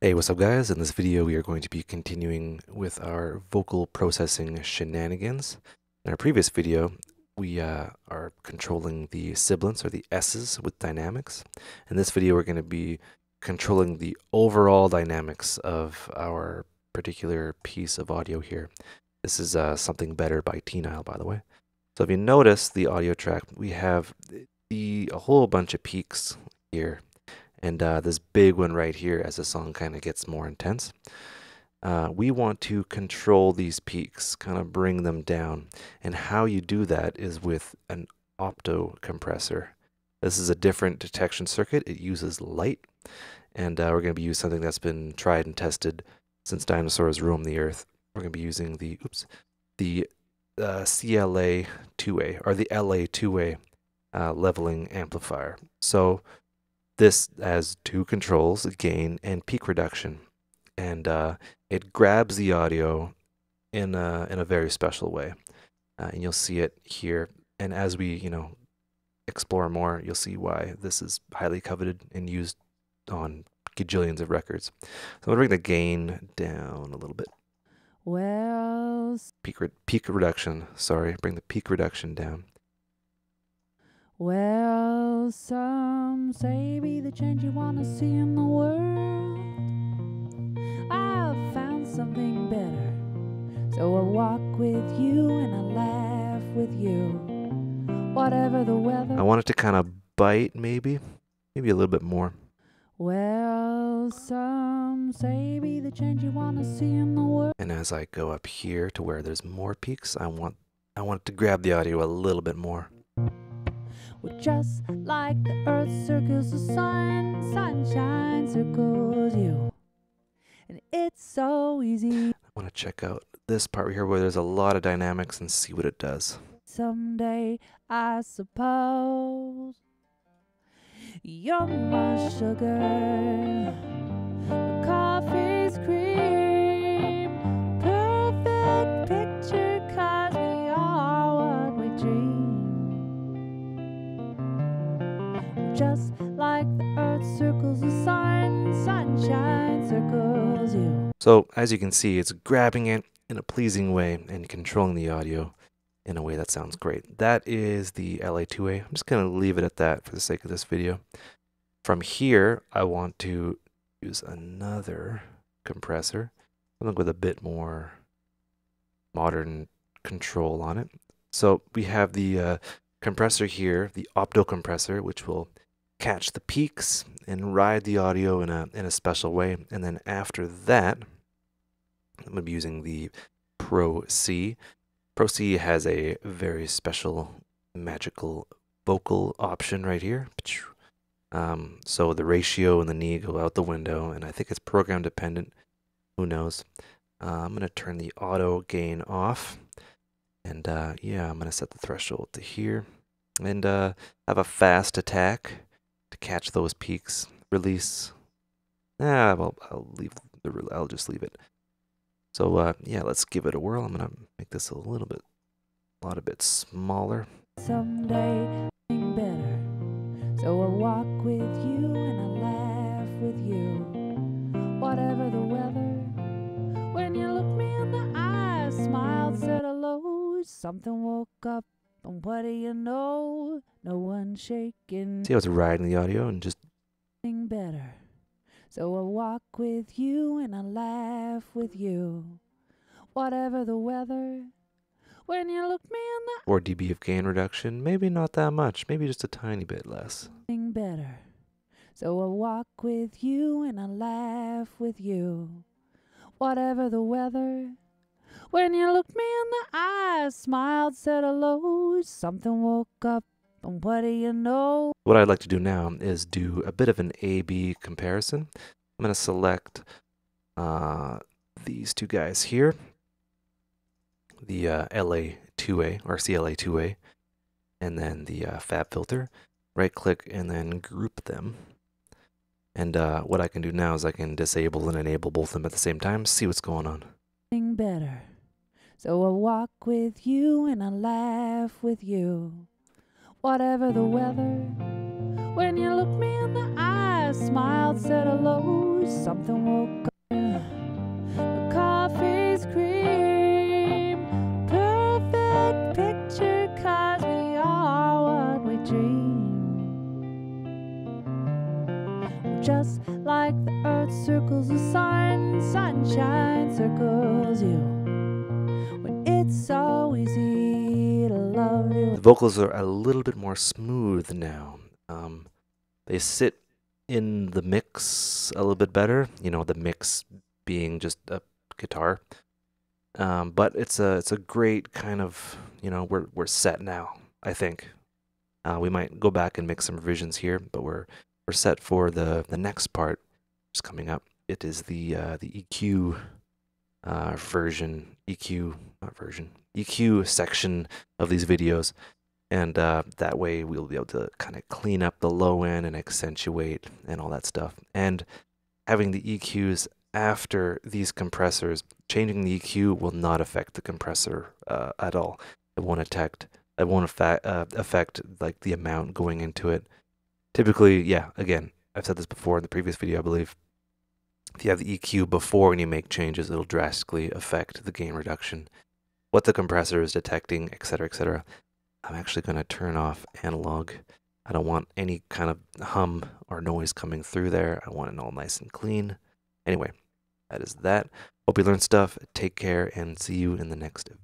Hey, what's up guys? In this video we are going to be continuing with our vocal processing shenanigans. In our previous video we are controlling the sibilants or the S's with dynamics. In this video we're going to be controlling the overall dynamics of our particular piece of audio here. This is Something Better by T-Nile, by the way. So if you notice the audio track, we have a whole bunch of peaks here. And this big one right here as the song kind of gets more intense. We want to control these peaks, kind of bring them down. And how you do that is with an opto compressor. This is a different detection circuit. It uses light. And we're going to be using something that's been tried and tested since dinosaurs roamed the earth. We're going to be using the CLA2A, or the LA2A leveling amplifier. So this has two controls, gain and peak reduction, and it grabs the audio in a very special way, and you'll see it here. And as we explore more, you'll see why this is highly coveted and used on gajillions of records. So I'm gonna bring the gain down a little bit. Well, Peak reduction. Sorry, bring the peak reduction down. well, some say be the change you want to see in the world. I've found something better, so I walk with you and I laugh with you. Whatever the weather. I want it to kind of bite, maybe a little bit more. Well, some say be the change you want to see in the world. And as I go up here to where there's more peaks, I want it to grab the audio a little bit more. Well, just like the earth circles the sun, sunshine circles you. And it's so easy. I want to check out this part here where there's a lot of dynamics and see what it does. Someday, I suppose, you're my sugar, coffee's cream, perfect picture 'cause we are what we dream. Just like the earth circles the sun, sunshine circles you. So as you can see, it's grabbing it in a pleasing way and controlling the audio in a way that sounds great. That is the LA2A. I'm just going to leave it at that for the sake of this video. From here, I want to use another compressor, something with a bit more modern control on it. So we have the compressor here, the Opto Compressor, which will catch the peaks and ride the audio in a special way. And then after that, I'm going to be using the Pro C. Pro C has a very special magical vocal option right here. So the ratio and the knee go out the window, and I think it's program dependent. Who knows? I'm going to turn the auto gain off, and yeah, I'm going to set the threshold to here, and have a fast attack to catch those peaks. Release. Well, I'll just leave it. So yeah, let's give it a whirl. I'm gonna make this a lot bit smaller. Someday something better, so I walk with you and I laugh with you. Whatever the weather, when you look me in the eye, smiled, said hello. Something woke up, and what do you know? No one shaking. See how it's riding the audio and just Better. So I walk with you and I laugh with you. Whatever the weather, when you look me in the 4 dB of gain reduction. Maybe not that much. Maybe just a tiny bit less. better. So I walk with you and I laugh with you. Whatever the weather, when you look me in the eye, smiled, said hello. Something woke up, and what do you know? What I'd like to do now is do a bit of an A-B comparison. I'm going to select these two guys here, the LA2A or CLA2A, and then the Fab filter. Right click and then group them. And what I can do now is I can disable and enable both of them at the same time, see what's going on. Better. So I walk with you and I laugh with you. Whatever the weather, when you look me in the eye, smiled, said hello. Something woke us like the earth circles the sun. Sunshine circles you when it's so easy to love you. The vocals are a little bit more smooth now. They sit in the mix a little bit better. You know, the mix being just a guitar. But it's a great kind of, you know, we're set now, I think. We might go back and make some revisions here, but we're set for the next part that's coming up. It is the EQ EQ section of these videos, and that way we'll be able to kind of clean up the low end and accentuate and all that stuff. And having the EQs after these compressors, changing the EQ will not affect the compressor at all. It won't affect like the amount going into it. Typically, yeah, again, I've said this before in the previous video, I believe. If you have the EQ before and you make changes, it'll drastically affect the gain reduction, what the compressor is detecting, etc., etc. I'm actually going to turn off analog. I don't want any kind of hum or noise coming through there. I want it all nice and clean. Anyway, that is that. Hope you learned stuff. Take care and see you in the next video.